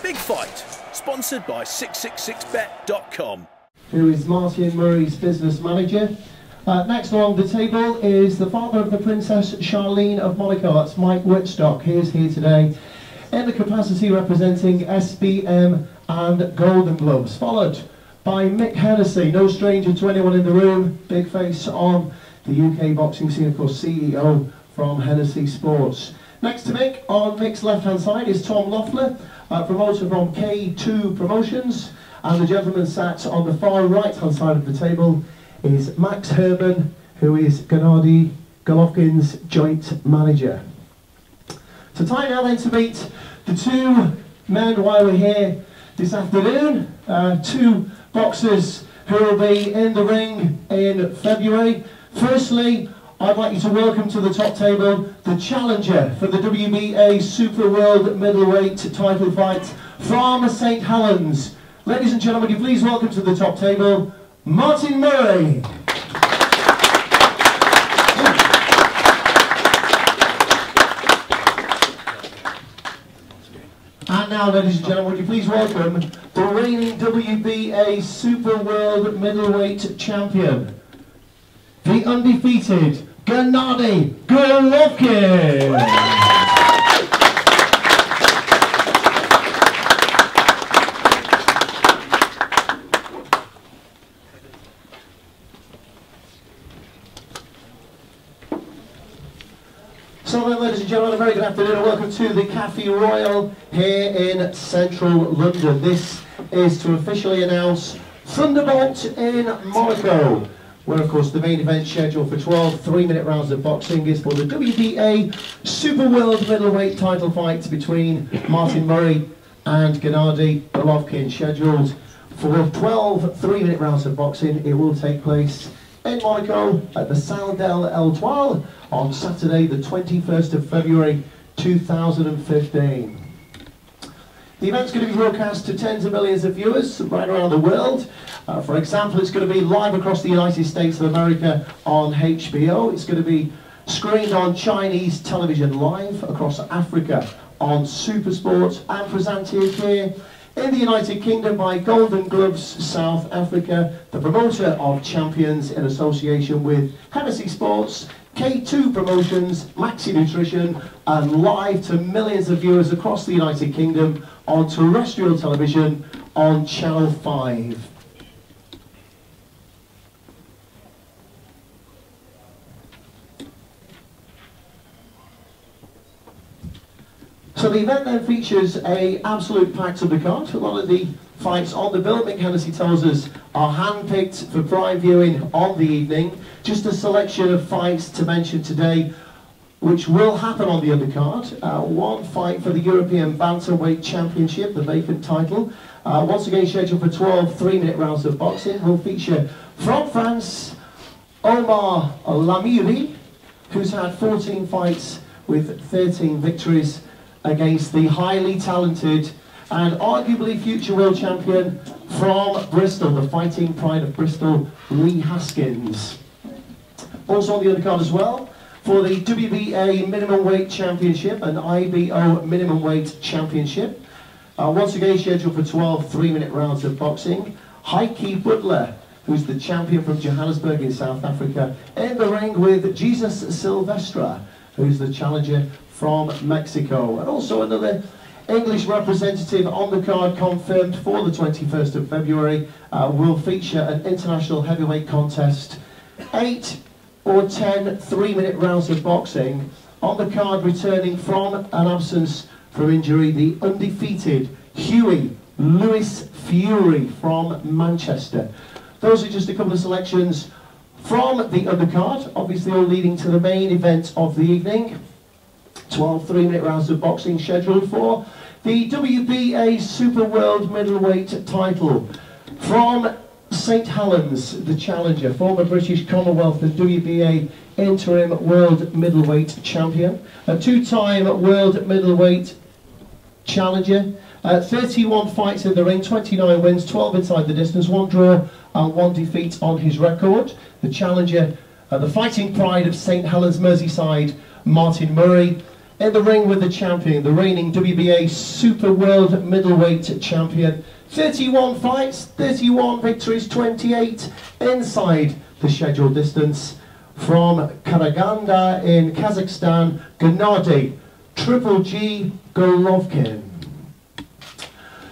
Big Fight, sponsored by 666bet.com. Who is Martin Murray's business manager. Next along the table is the father of the Princess Charlene of Monaco. That's Mike Whitstock. He is here today in the capacity representing SBM and Golden Gloves, followed by Mick Hennessy, no stranger to anyone in the room, big face on the UK boxing scene, of course, CEO from Hennessy Sports. Next to Mick, on Mick's left-hand side, is Tom Loeffler, promoter from K2 Promotions, and the gentleman sat on the far right-hand side of the table is Max Herman, who is GENNADY Golovkin's joint manager. So time now then to meet the two men while we're here this afternoon, two boxers who will be in the ring in February. Firstly, I'd like you to welcome to the top table the challenger for the WBA Super World Middleweight title fight from St. Helens. Ladies and gentlemen, would you please welcome to the top table, Martin Murray. And now, ladies and gentlemen, would you please welcome the reigning WBA Super World Middleweight Champion, the undefeated GENNADY Golovkin. So then, ladies and gentlemen, a very good afternoon and welcome to the Cafe Royal here in central London. This is to officially announce Thunderbolt in Monaco, where of course the main event scheduled for 12 3-minute rounds of boxing is for the WBA Super World Middleweight title fight between Martin Murray and GENNADY Golovkin, scheduled for 12 3-minute rounds of boxing. It will take place in Monaco at the Salle d'Étoile on Saturday the 21st of February 2015. The event's going to be broadcast to tens of millions of viewers right around the world. For example, it's going to be live across the United States of America on HBO. It's going to be screened on Chinese television live across Africa on Supersport and presented here in the United Kingdom by Golden Gloves South Africa, the promoter of champions in association with Hennessy Sports, K2 Promotions, Maxi Nutrition, and live to millions of viewers across the United Kingdom on terrestrial television on Channel 5. So the event then features an absolute packed undercard. A lot of the fights on the bill, Mick Hennessy tells us, are hand-picked for prime viewing on the evening. Just a selection of fights to mention today, which will happen on the undercard. One fight for the European Bantamweight Championship, the vacant title. Once again scheduled for 12 3-minute rounds of boxing. Will feature from France, Omar Lamiri, who's had 14 fights with 13 victories against the highly talented and arguably future world champion from Bristol, the fighting pride of Bristol, Lee Haskins. Also on the undercard as well, for the WBA Minimum Weight Championship and IBO Minimum Weight Championship. Once again scheduled for 12 3-minute rounds of boxing. Heike Butler, who's the champion from Johannesburg in South Africa, in the ring with Jesus Silvestre, who's the challenger from Mexico. And also another English representative on the card confirmed for the 21st of February will feature an international heavyweight contest. 8 or 10 3-minute rounds of boxing. On the card, returning from an absence from injury, the undefeated Huey Lewis Fury from Manchester. Those are just a couple of selections from the undercard, obviously all leading to the main event of the evening. 12 3-minute rounds of boxing scheduled for the WBA Super World Middleweight title. From St. Helens, the challenger, former British Commonwealth and WBA interim World Middleweight champion, a two-time World Middleweight challenger, 31 fights in the ring, 29 wins, 12 inside the distance, 1 draw and 1 defeat on his record. The challenger, the fighting pride of St. Helens, Merseyside, Martin Murray. In the ring with the champion, the reigning WBA Super World Middleweight Champion. 31 fights, 31 victories, 28 inside the scheduled distance. From Karaganda in Kazakhstan, Gennady Triple G Golovkin.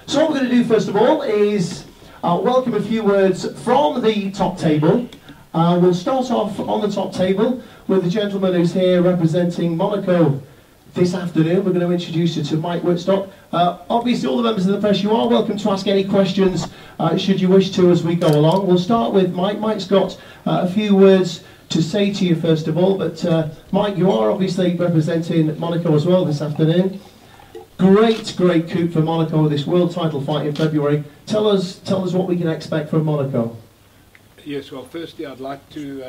So what we're going to do first of all is welcome a few words from the top table. We'll start off on the top table with the gentleman who's here representing Monaco this afternoon. We're going to introduce you to Mike Whitstock. Obviously all the members of the press, you are welcome to ask any questions should you wish to as we go along. We'll start with Mike. Mike's got a few words to say to you first of all, but Mike, you are obviously representing Monaco as well this afternoon. Great coup for Monaco with this world title fight in February. Tell us what we can expect from Monaco. Yes, well, firstly, I'd like to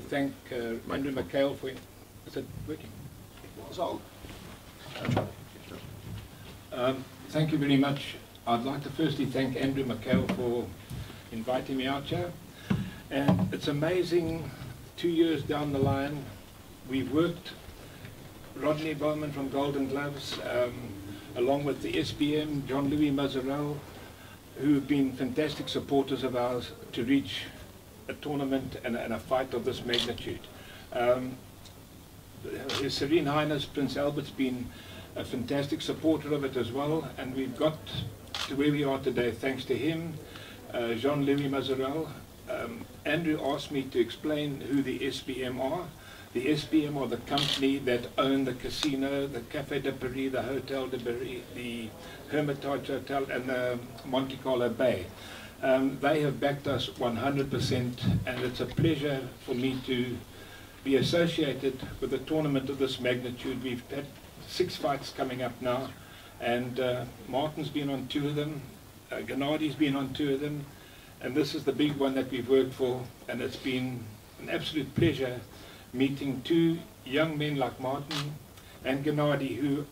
thank Andrew McHale for... Is it working? Thank you very much. I'd like to firstly thank Andrew McHale for inviting me out here. And it's amazing, 2 years down the line, we've worked, Rodney Bowman from Golden Gloves, along with the SBM, John Louis Mazarel, who've been fantastic supporters of ours to reach a tournament and a fight of this magnitude. His Serene Highness Prince Albert's been a fantastic supporter of it as well, and we've got to where we are today thanks to him, Jean Louis Mazarel. Andrew asked me to explain who the SBM are. The SBM are the company that own the casino, the Café de Paris, the Hotel de Paris, the Hermitage Hotel, and the Monte Carlo Bay. They have backed us 100%, and it's a pleasure for me to be associated with a tournament of this magnitude. We've had 6 fights coming up now, and Martin's been on 2 of them, Gennady's been on 2 of them, and this is the big one that we've worked for, and it's been an absolute pleasure meeting 2 young men like Martin and Gennady, who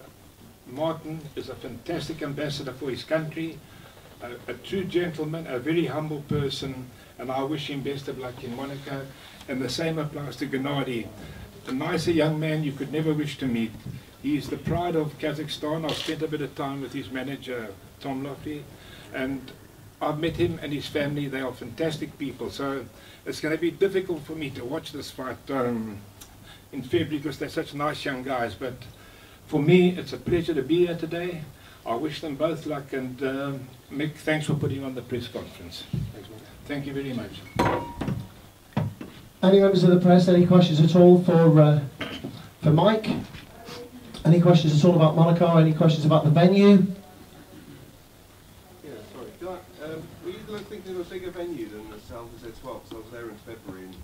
Martin is a fantastic ambassador for his country, a true gentleman, a very humble person, and I wish him best of luck in Monaco. And the same applies to Gennady, a nicer young man you could never wish to meet. He's the pride of Kazakhstan. I've spent a bit of time with his manager, Tom Lofty, and I've met him and his family. They are fantastic people. So it's going to be difficult for me to watch this fight in February because they're such nice young guys. But for me, it's a pleasure to be here today. I wish them both luck, and Mick, thanks for putting on the press conference. Thank you very much. Any members of the press, any questions at all for Mike? Any questions at all about Monaco? Any questions about the venue? Yeah, sorry. Were you thinking of a bigger venue than the Salva Z12? Because I was there in February, and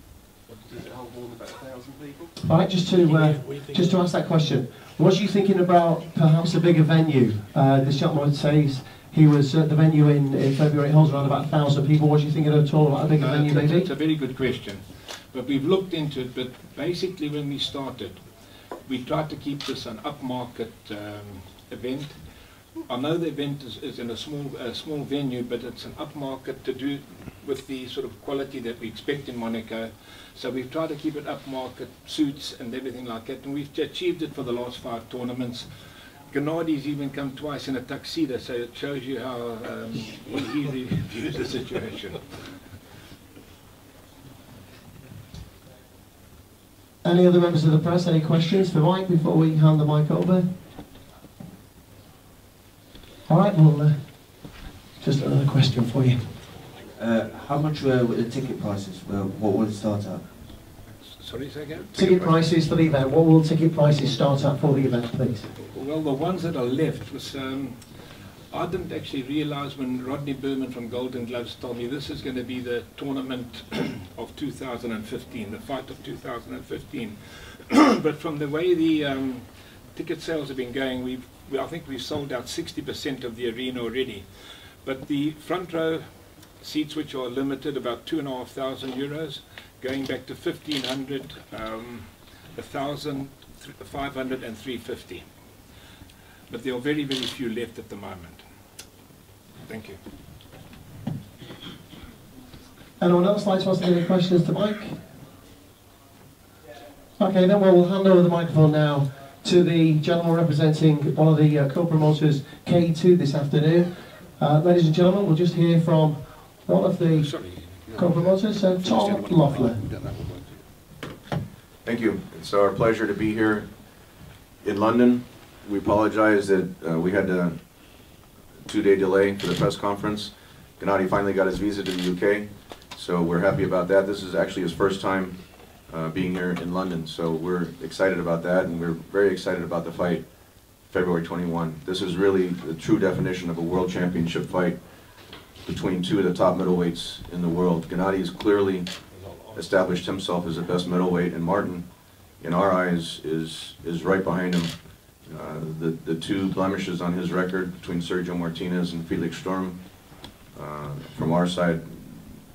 does it hold more than about 1,000 people? All right, just to ask that question, was you thinking about perhaps a bigger venue? This gentleman says he was at the venue in February, it holds around about 1,000 people. Was you thinking at all about a bigger venue maybe? It's a very good question. But we've looked into it, but basically when we started, we tried to keep this an upmarket event. I know the event is in a small venue, but it's an upmarket to do with the sort of quality that we expect in Monaco. So we've tried to keep it upmarket, suits and everything like that, and we've achieved it for the last 5 tournaments. Gennady's even come twice in a tuxedo, so it shows you how he views the situation. Any other members of the press, any questions for Mike before we hand the mic over? All right, well, just another question for you. How much were the ticket prices? What will it start at? Sorry, say again? Ticket prices for the event. What will ticket prices start at for the event, please? Well, the ones that are left was... I didn't actually realize when Rodney Berman from Golden Gloves told me this is going to be the tournament of 2015, the fight of 2015. But from the way the ticket sales have been going, I think we've sold out 60% of the arena already. But the front row seats, which are limited, about €2,500, going back to 1,500, 1,000, 500 and 350. But there are very, very few left at the moment. Thank you. Anyone else like to ask any questions to Mike? Okay, then we'll hand over the microphone now to the gentleman representing one of the co-promoters, K2, this afternoon. Ladies and gentlemen, we'll just hear from one of the co-promoters, Tom Loeffler. Thank you. It's our pleasure to be here in London. We apologize that we had a 2-day delay for the press conference. Gennady finally got his visa to the UK, so we're happy about that. This is actually his first time being here in London, so we're excited about that, and we're very excited about the fight February 21. This is really the true definition of a world championship fight between two of the top middleweights in the world. Gennady has clearly established himself as the best middleweight, and Martin, in our eyes, is right behind him. The two blemishes on his record between Sergio Martinez and Felix Sturm, from our side,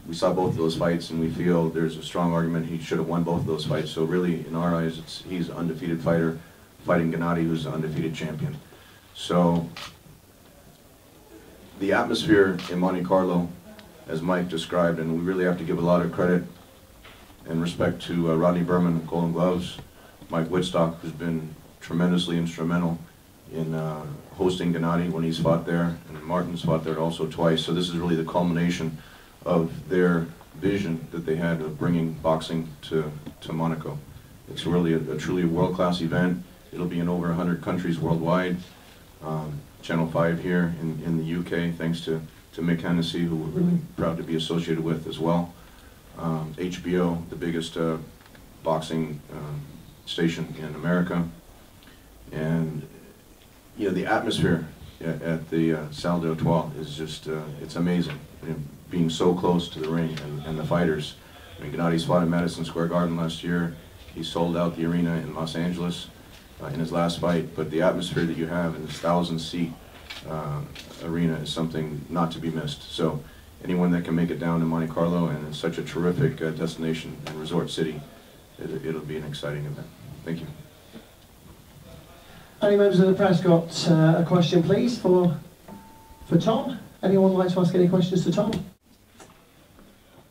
we saw both of those fights, and we feel there's a strong argument he should have won both of those fights. So really, in our eyes, he's an undefeated fighter fighting Gennady, who's an undefeated champion. So the atmosphere in Monte Carlo, as Mike described, and we really have to give a lot of credit and respect to Rodney Berman of Golden Gloves, Mike Whitstock, who's been tremendously instrumental in hosting Gennady when he's fought there, and Martin's fought there also twice. So this is really the culmination of their vision that they had of bringing boxing to Monaco. It's really a truly world-class event. It'll be in over 100 countries worldwide. Channel 5 here in the UK, thanks to Mick Hennessy, who we're really proud to be associated with as well. HBO, the biggest boxing station in America. And you know, the atmosphere at the Salle d'Etoile is just, it's amazing. You know, being so close to the ring and the fighters. I mean, Gennady's fought at Madison Square Garden last year. He sold out the arena in Los Angeles in his last fight, but the atmosphere that you have in this 1,000-seat arena is something not to be missed. So anyone that can make it down to Monte Carlo, and it's such a terrific destination and resort city, it'll be an exciting event. Thank you. Any members of the press got a question, please, for Tom? Anyone like to ask any questions to Tom?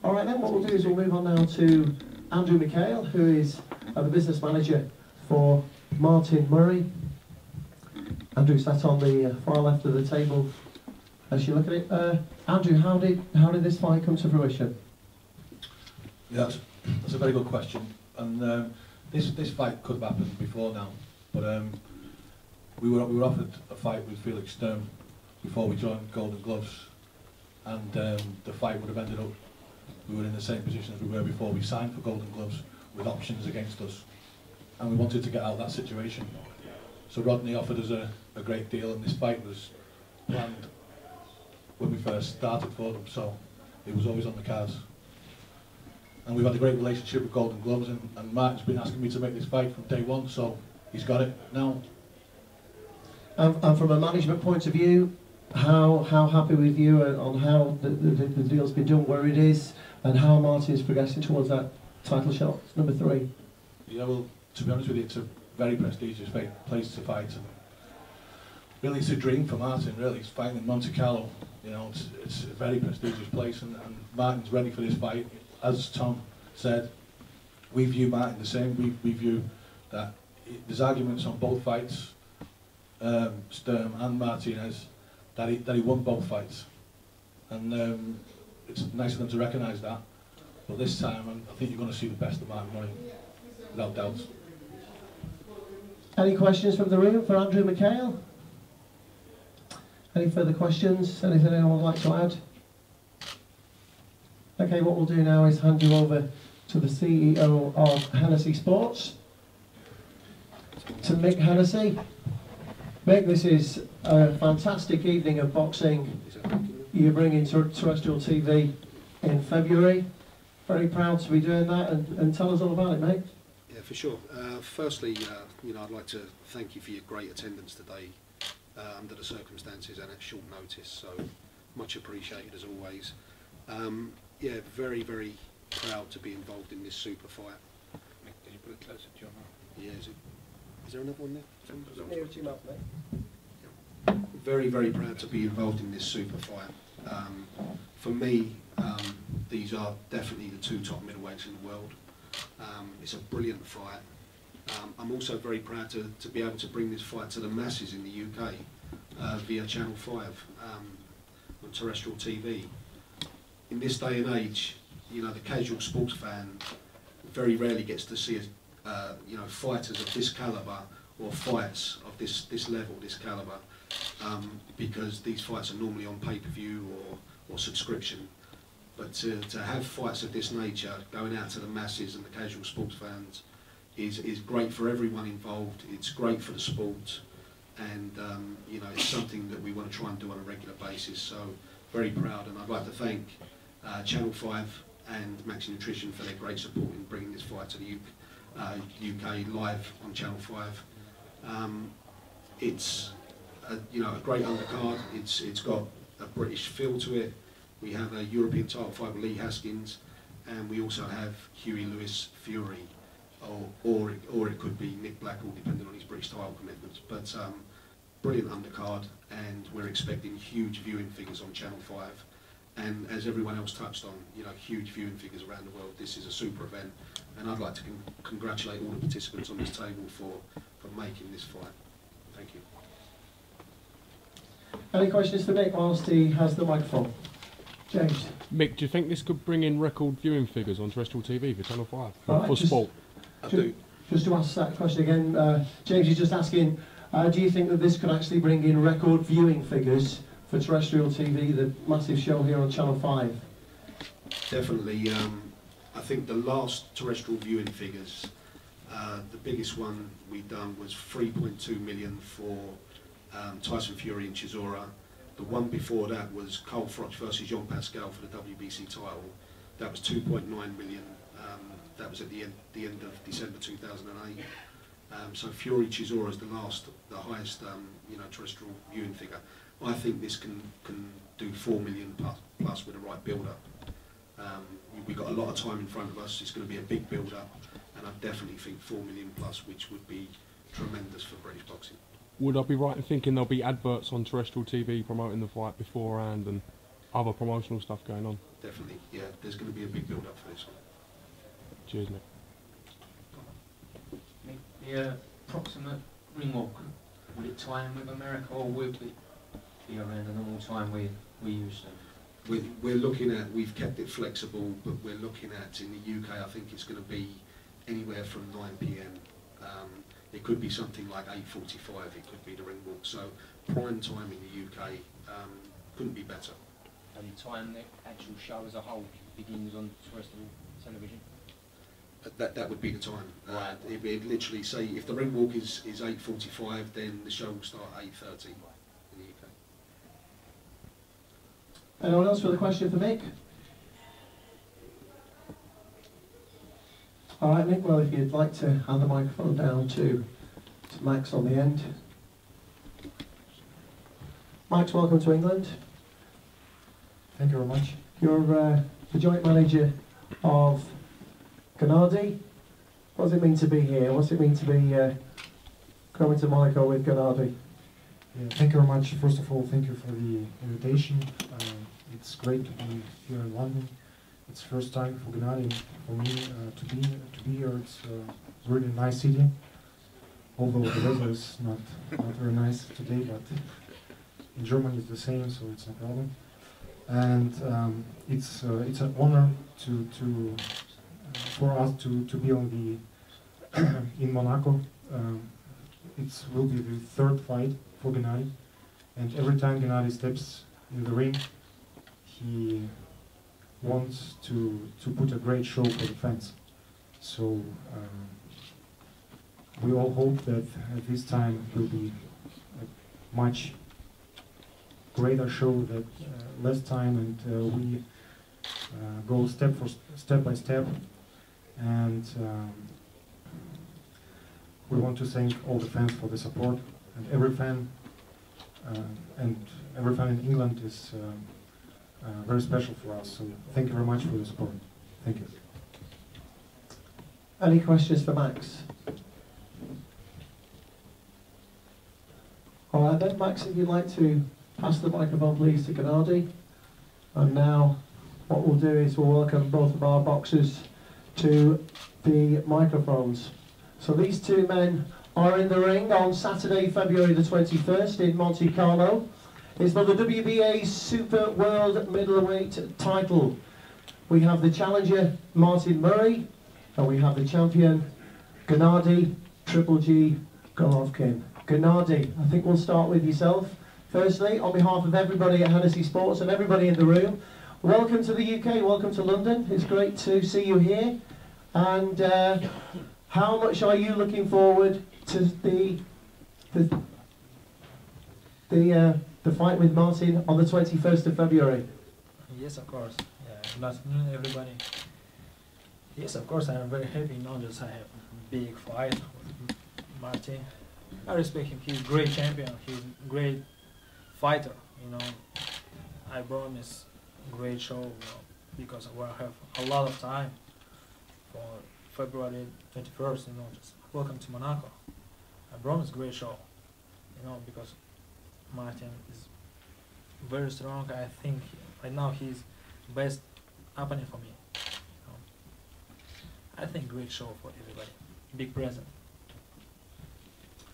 All right then, what we'll do is we'll move on now to Andrew McHale, who is the business manager for Martin Murray. Andrew sat on the far left of the table as you look at it. Andrew, how did this fight come to fruition? Yeah, that's a very good question. And this fight could have happened before now, but we were offered a fight with Felix Sturm before we joined Golden Gloves, and the fight would have ended up, we were in the same position as we were before we signed for Golden Gloves, with options against us, and we wanted to get out of that situation. So Rodney offered us a great deal, and this fight was planned when we first started for them, so it was always on the cards. And we've had a great relationship with Golden Gloves, and Martin's been asking me to make this fight from day one, so he's got it now. And from a management point of view, how happy with you on how the deal's been done, where it is, and how Martin is progressing towards that title shot, number 3? Yeah, well, to be honest with you, it's a very prestigious place to fight, and really it's a dream for Martin, really. He's fighting in Monte Carlo, you know, it's a very prestigious place, and Martin's ready for this fight. As Tom said, we view Martin the same. We view that there's arguments on both fights, Sturm and Martinez, that he won both fights, and it's nice of them to recognise that. But this time, I think you're going to see the best of Martin Murray, without doubt. Any questions from the room for Andrew McHale? Any further questions? Anything anyone would like to add? Okay, what we'll do now is hand you over to the CEO of Hennessy Sports, to Mick Hennessy. Mick, this is a fantastic evening of boxing you're bringing to terrestrial TV in February. Very proud to be doing that, and tell us all about it, mate. Yeah, for sure. Firstly, you know, I'd like to thank you for your great attendance today under the circumstances and at short notice, so much appreciated as always. Yeah, very, very proud to be involved in this super fight. Mick, can you put it closer to your mouth? Yeah, is there another one there? Nearer to your mouth, mate. Very, very proud to be involved in this super fight. For me, these are definitely the two top middleweights in the world. It's a brilliant fight. I'm also very proud to be able to bring this fight to the masses in the UK via Channel 5 on terrestrial TV. In this day and age, you know, the casual sports fan very rarely gets to see you know, fighters of this calibre or fights of this level, this calibre, because these fights are normally on pay-per-view or subscription. But to have fights of this nature going out to the masses and the casual sports fans is great for everyone involved. It's great for the sport, and you know, it's something that we want to try and do on a regular basis. So very proud, and I'd like to thank Channel 5 and Max Nutrition for their great support in bringing this fight to the UK live on Channel 5. It's you know, a great undercard. It's got a British feel to it. We have a European title fight with Lee Haskins, and we also have Huey Lewis Fury, or it could be Nick Blackall, depending on his British title commitments. But brilliant undercard, and we're expecting huge viewing figures on Channel 5. And as everyone else touched on, you know, huge viewing figures around the world. This is a super event, and I'd like to congratulate all the participants on this table for making this fight. Thank you. Any questions for Mick whilst he has the microphone? James. Mick, do you think this could bring in record viewing figures on terrestrial TV for Channel 5 Right, for sport? I do. Just to ask that question again, James is just asking, do you think that this could actually bring in record viewing figures for terrestrial TV, the massive show here on Channel 5? Definitely. I think the last terrestrial viewing figures, the biggest one we done was 3.2 million for Tyson Fury and Chisora. The one before that was Carl Froch versus Jean Pascal for the WBC title. That was 2.9 million. That was at the end of December 2008. So Fury Chisora is the highest you know, terrestrial viewing figure. I think this can do 4 million plus with the right build-up. We've got a lot of time in front of us. It's going to be a big build-up, and I definitely think 4 million plus, which would be tremendous for British boxing. Would I be right in thinking there'll be adverts on terrestrial TV promoting the fight beforehand and other promotional stuff going on? Definitely, yeah. There's going to be a big build-up for this one. Cheers, Nick. The approximate ring walk, will it tie in with America, or will it be around the normal time we used to? We're looking at, we've kept it flexible, but we're looking at, in the UK, I think it's going to be anywhere from 9 PM. It could be something like 8:45, it could be the ring walk. So prime time in the UK couldn't be better. And the time the actual show as a whole begins on terrestrial television? That would be the time. Right. It'd literally say, if the ring walk is 8:45, then the show will start at 8:30 in the UK. Anyone else with a question for Mick? All right, Mick, well, if you'd like to hand the microphone down to Max on the end. Max, welcome to England. Thank you very much. You're the joint manager of GENNADY. What does it mean to be here? What's it mean to be coming to Monaco with GENNADY? Yeah, thank you very much. First of all, thank you for the invitation. It's great to be here in London. It's first time for GENNADY for me to be here. It's a really nice city. Although the weather is not very nice today, but in Germany it's the same, so it's no problem. And it's an honor for us to be on the in Monaco. It will be the third fight for GENNADY, and every time GENNADY steps in the ring, he wants to put a great show for the fans. So we all hope that this time will be a much greater show that less time, and we go step by step. And we want to thank all the fans for the support, and every fan in England is very special for us. So thank you very much for the support. Thank you. Any questions for Max? All right then, Max, if you'd like to pass the microphone please to GENNADY. And now what we'll do is we'll welcome both of our boxers to the microphones. So these two men are in the ring on Saturday, February the 21st in Monte Carlo. It's for the WBA Super World Middleweight title. We have the challenger, Martin Murray, and we have the champion, Gennady Triple G Golovkin. Gennady, I think we'll start with yourself. Firstly, on behalf of everybody at Hennessy Sports and everybody in the room, welcome to the UK, welcome to London. It's great to see you here. And how much are you looking forward to the fight with Martin on the 21st of February? Yes, of course. Good afternoon, everybody. Yes, of course, I am very happy. Not just I have a big fight with Martin. I respect him. He's a great champion. He's a great fighter. You know, I promise great show, you know, because I will have a lot of time for February 21st. You know, just welcome to Monaco. I promise great show. You know, because Martin is very strong. I think right now he's best happening for me. You know, I think great show for everybody. Big present.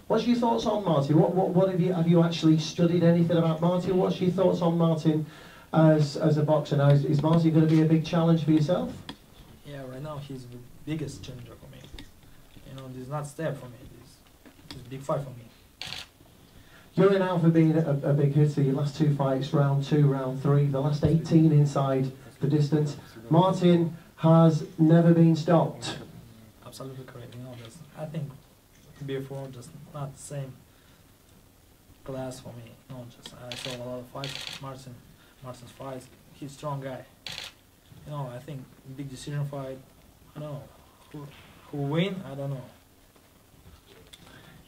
What's your thoughts on Martin? What have you actually studied anything about Martin? What's your thoughts on Martin as a boxer now? Is Martin going to be a big challenge for yourself? Yeah, right now he's the biggest challenger for me. You know, this is not step for me. This is a big fight for me. You're renowned for being a big hitter. Your last two fights, round 2, round 3, the last 18 inside the distance. Martin has never been stopped. Absolutely correct. You know, I think before just not the same class for me. No, just I saw a lot of fights. Martin's fights. He's a strong guy. You know, I think big decision fight. I don't know who win. I don't know.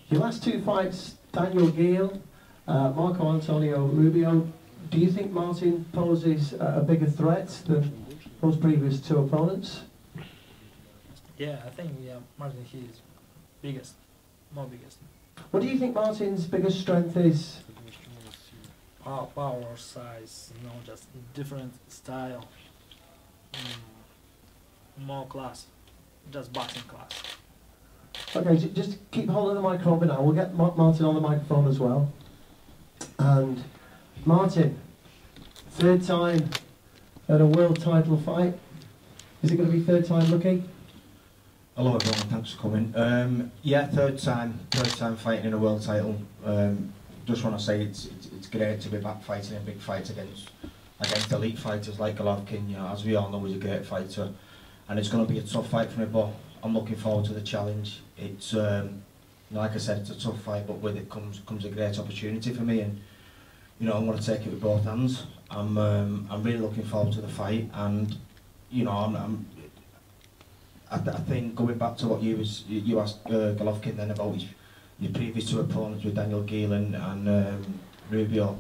Your last two fights, Daniel Gill, Marco Antonio Rubio. Do you think Martin poses a bigger threat than those previous two opponents? Yeah, I think Martin he's biggest. More biggest. What do you think Martin's biggest strength is? Power, size, you know, just different style. More class, just boxing class. Okay, just keep holding the microphone for now. We'll get Martin on the microphone as well. And Martin, third time at a world title fight. Is it going to be third time lucky? Hello everyone, thanks for coming. Yeah, third time fighting in a world title. Just want to say it's great to be back fighting in big fights against elite fighters like Golovkin. You know, as we all know, he's a great fighter, and it's going to be a tough fight for me. But I'm looking forward to the challenge. It's like I said, it's a tough fight, but with it comes a great opportunity for me, and you know, I'm going to take it with both hands. I'm really looking forward to the fight, and you know, I think going back to what you asked Golovkin then about your previous two opponents with Daniel Gill and Rubio,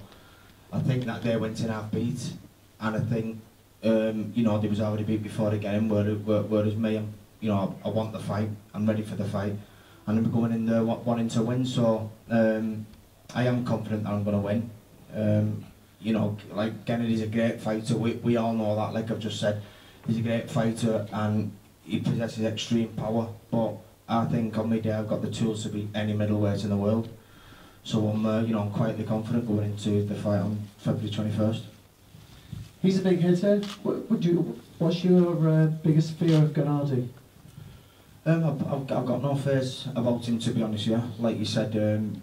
I think that they went in half beat, and I think you know, they was already beat before again. Whereas me, you know, I want the fight. I'm ready for the fight, and I'm going in there wanting to win. So I am confident that I'm going to win. You know, like Gennady's a great fighter. We all know that. Like I've just said, he's a great fighter and he possesses extreme power. But I think on my day I've got the tools to beat any middleweight in the world. So I'm, you know, I'm quietly confident going into the fight on February 21st. He's a big hitter. What's your biggest fear of Gennady? I've got no fears about him, to be honest. Yeah, like you said,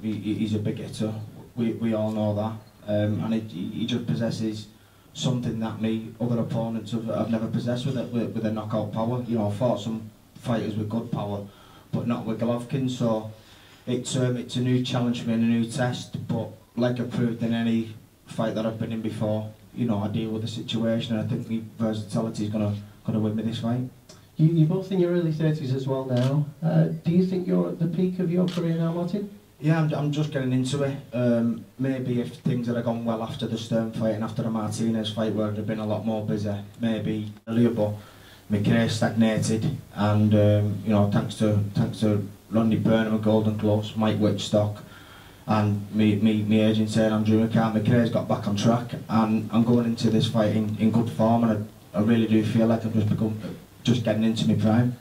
he's a big hitter. We all know that. And he just possesses something that other opponents have never possessed with a knockout power. You know, I've fought some fighters with good power, but not with Golovkin. So it's a new challenge for me and a new test. But like I proved in any fight that I've been in before, you know, I deal with the situation, and I think my versatility is gonna win me this fight. You're both in your early 30s as well now. Do you think you're at the peak of your career now, Martin? Yeah, I'm just getting into it. Maybe if things had gone well after the Stern fight and after the Martinez fight, where I'd have been a lot more busy, maybe earlier, but my career stagnated, and you know, thanks to Ronnie Burnham, Golden Gloves, Mike Whitstock, and me agent saying Andrew McCart, my career's got back on track, and I'm going into this fight in good form, and I really do feel like I've just getting into my prime.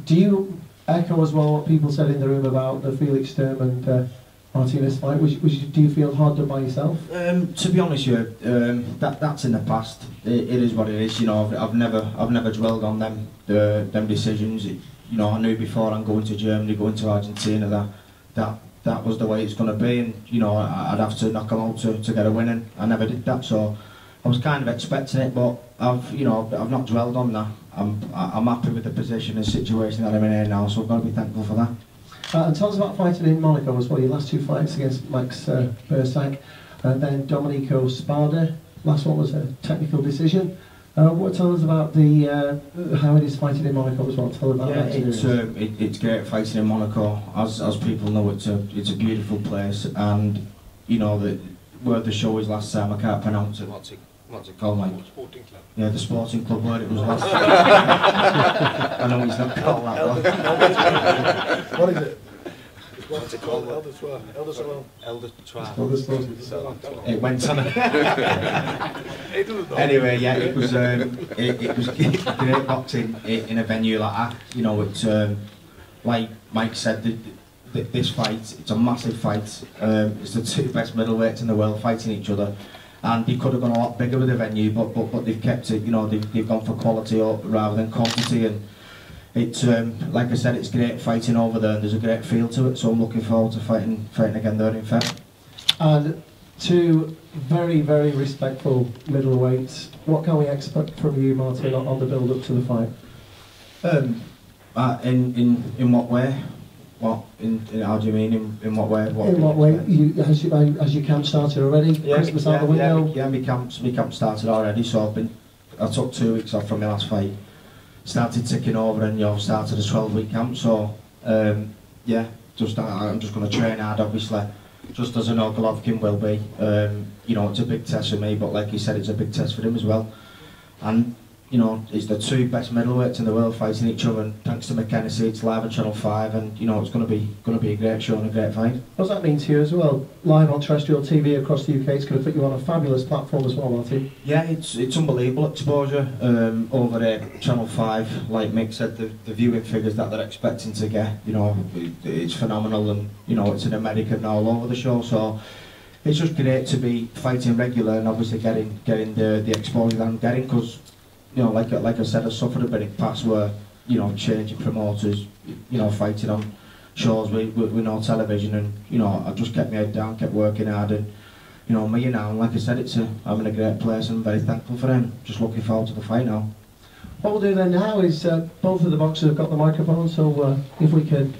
Do you echo as well what people said in the room about the Felix Sturm and Martinez fight. Do you feel hard done by yourself? To be honest with you, that's in the past. It is what it is. You know, I've never dwelled on them decisions. You know, I knew before I'm going to Germany, going to Argentina, that was the way it's going to be, and you know, I'd have to knock them out to get a win, and I never did that. So I was kind of expecting it, but I've not dwelled on that. I'm happy with the position and situation that I'm in here now, so I've got to be thankful for that. And tell us about fighting in Monaco as well. Your last 2 fights against Max Bursak and then Domenico Spada. Last one was a technical decision. Tell us about how it is fighting in Monaco as well. Tell us about that experience. It's great fighting in Monaco. As people know, it's a beautiful place, and you know where the show is last time. I can't pronounce it. What's it called, Mike? Sporting club. Yeah, the sporting club where it was last time. I know he's not called that though. What is it? What's it called? Elder It went on. Anyway, yeah, it was great boxing in a venue like that. You know, it's like Mike said, this fight, it's a massive fight. It's the 2 best middleweights in the world fighting each other, and they could have gone a lot bigger with the venue, but they've kept it. You know, they've gone for quality rather than quantity, and it's like I said, it's great fighting over there, and there's a great feel to it. So I'm looking forward to fighting again there in Feb. And 2 very, very respectful middleweights. What can we expect from you, Martin, on the build-up to the fight? In what way? What how do you mean? In what way? In what way? Has your camp started already? Yeah, Christmas out the window? Yeah, my camp started already. So I took 2 weeks off from my last fight. Started ticking over, and started a 12-week camp. So yeah, I'm just going to train hard, obviously, just as I know Golovkin will be. You know, it's a big test for me, but like you said, it's a big test for him as well. And you know, it's the 2 best middleweights in the world fighting each other, and thanks to MICK HENNESSY, it's live on Channel 5, and you know, it's going to be a great show and a great fight. What does that mean to you as well? Live on terrestrial TV across the UK, it's going to put you on a fabulous platform as well, Martin. Yeah, it's unbelievable exposure over there, Channel 5. Like Mick said, the viewing figures that they're expecting to get, you know, it's phenomenal, and you know, it's in America and all over the show. So it's just great to be fighting regular, and obviously getting the exposure that I'm getting, because you know, like I said, I suffered a bit in the past where, you know, changing promoters, you know, fighting on shows with no television, and you know, I just kept my head down, kept working hard, and you know, me now, like I said, I'm in a great place, and I'm very thankful for him. Just looking forward to the fight now. What we'll do then now is both of the boxers have got the microphone, so if we could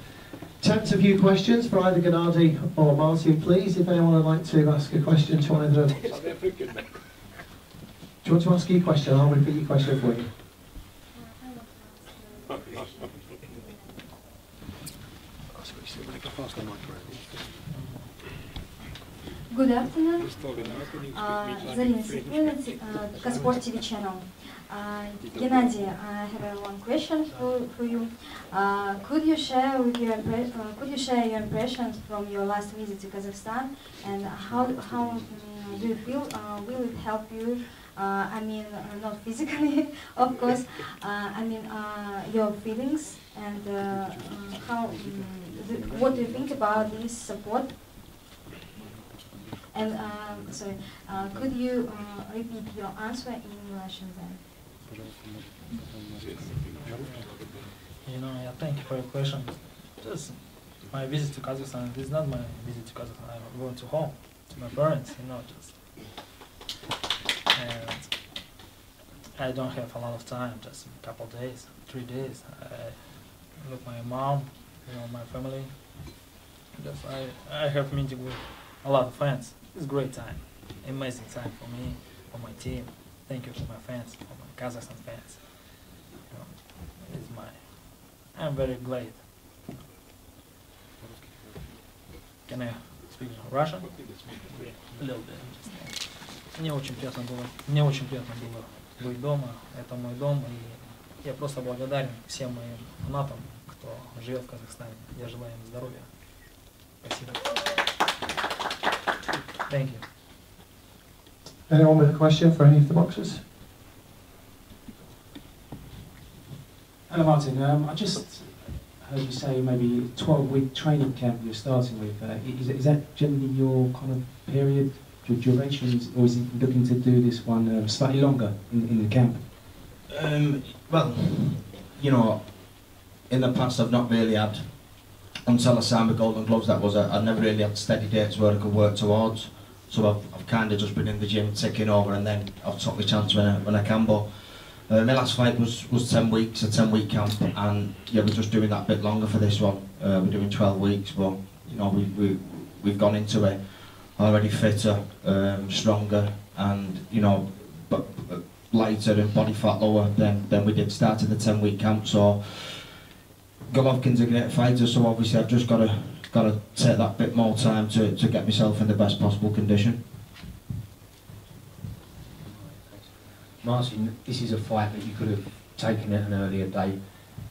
attempt a few questions for either Gennady or Martin, please. If anyone would like to ask a question to either of them. Do you want to ask your question? I'll repeat your question for you. Good afternoon. Zarina Sekundin, Kasport TV channel. Gennady, I have one question for you. Could you share your impressions from your last visit to Kazakhstan, and how do you feel? Will it help you? I mean, not physically, of course. I mean, your feelings, and what do you think about this support? And sorry, could you repeat your answer in Russian then? You know, yeah, thank you for your question. Just my visit to Kazakhstan. This is not my visit to Kazakhstan. I'm going to home to my parents. You know, just. And I don't have a lot of time, just a couple of days, 3 days. I look my mom, you know, my family. Just I have meeting with a lot of fans. It's a great time, amazing time for me, for my team. Thank you to my fans, for my Kazakhstan fans. You know, I'm very glad. Can I speak Russian? A little bit. Мне очень приятно было быть дома, это мой дом, и я просто благодарен всем моим фанатам, кто живет в Казахстане. Я желаю им здоровья. Спасибо. Thank you. Anyone with a question for any of the boxers? Hello Martin, I just as you say, maybe 12-week training camp you're starting with. Is that generally your kind of period, your duration, or is it looking to do this one slightly longer in the camp? Well, you know, in the past I've not really had, until I signed the Golden Gloves, I never really had steady dates where I could work towards. So I've kind of just been in the gym ticking over, and then I've took my chance when I can. But my last fight was 10 weeks, a 10-week camp, and yeah, we're just doing that bit longer for this one. We're doing 12 weeks, but you know, we've gone into it already fitter, stronger, and you know, but lighter and body fat lower than we did start in the 10-week camp. So Golovkin's a great fighter, so obviously I've just got to take that bit more time to get myself in the best possible condition. Martin, this is a fight that you could have taken at an earlier date.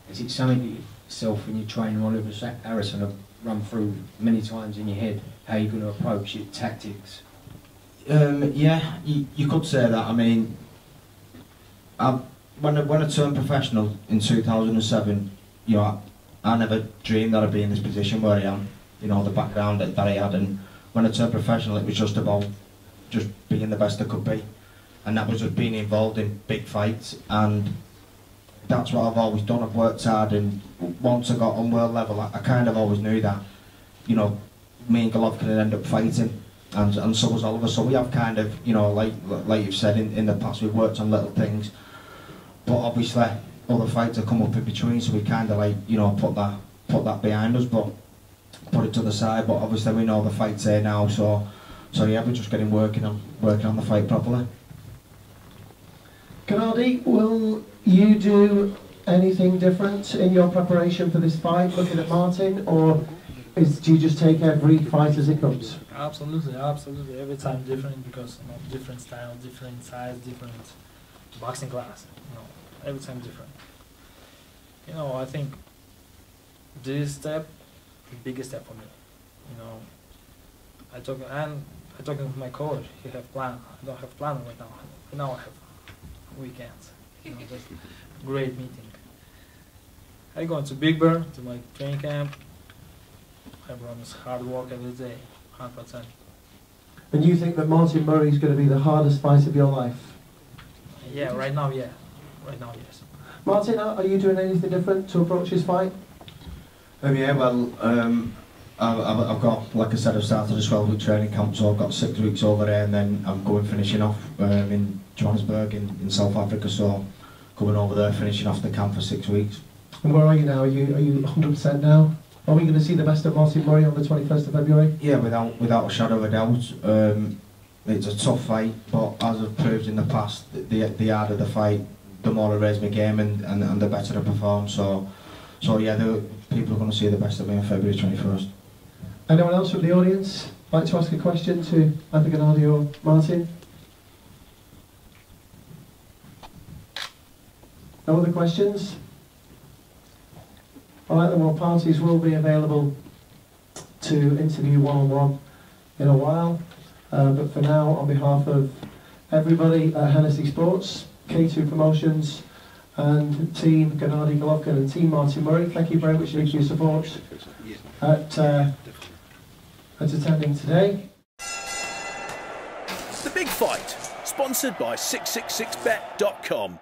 Is it something that yourself and your trainer Oliver Harrison have run through many times in your head, how you're going to approach it, tactics? Yeah, you could say that. I mean, when I turned professional in 2007, you know, I never dreamed that I'd be in this position where I am, you know, the background that I had, and when I turned professional it was just about just being the best I could be, and that was just being involved in big fights, and that's what I've always done. I've worked hard, and once I got on world level I kind of always knew that, you know, me and Golovkin would end up fighting, and so was Oliver, so we have kind of, you know, like you've said, in the past we've worked on little things, but obviously other fights have come up in between, so we kind of like, you know, put that behind us, but put it to the side. But obviously we know the fight's here now, so yeah, we're just getting working on the fight properly. Gennady, will you do anything different in your preparation for this fight, looking at Martin, or do you just take every fight as it comes? Absolutely, absolutely. Every time different, because you know, different style, different size, different boxing class. You know, every time different. You know, I think this step, the biggest step for me. You know, I talking with my coach. He have plan. I don't have plan right now. Now I have weekends. You know, just great meeting. I go into Big Bear to my training camp. I promise hard work every day, 100%. And you think that Martin Murray is going to be the hardest fight of your life? Yeah, right now, yeah. Right now, yes. Martin, are you doing anything different to approach this fight? Yeah, well, I've got, like I said, I've started a 12-week training camp, so I've got 6 weeks over there, and then I'm finishing off in Johannesburg in South Africa, so coming over there, finishing off the camp for 6 weeks. And where are you now? Are you 100% now? Are we going to see the best of Martin Murray on the 21st of February? Yeah, without a shadow of a doubt. It's a tough fight, but as I've proved in the past, the harder the fight, the more I raise my game and the better I perform. So yeah, people are going to see the best of me on February 21st. Anyone else from the audience like to ask a question to either Gennady or Martin? No other questions? Alright then, well, parties will be available to interview one-on-one in a while. But for now, on behalf of everybody at Hennessy Sports, K2 Promotions, and Team Gennady Golovkin and Team Martin Murray, thank you very much for your support at attending today. The Big Fight, sponsored by 666bet.com.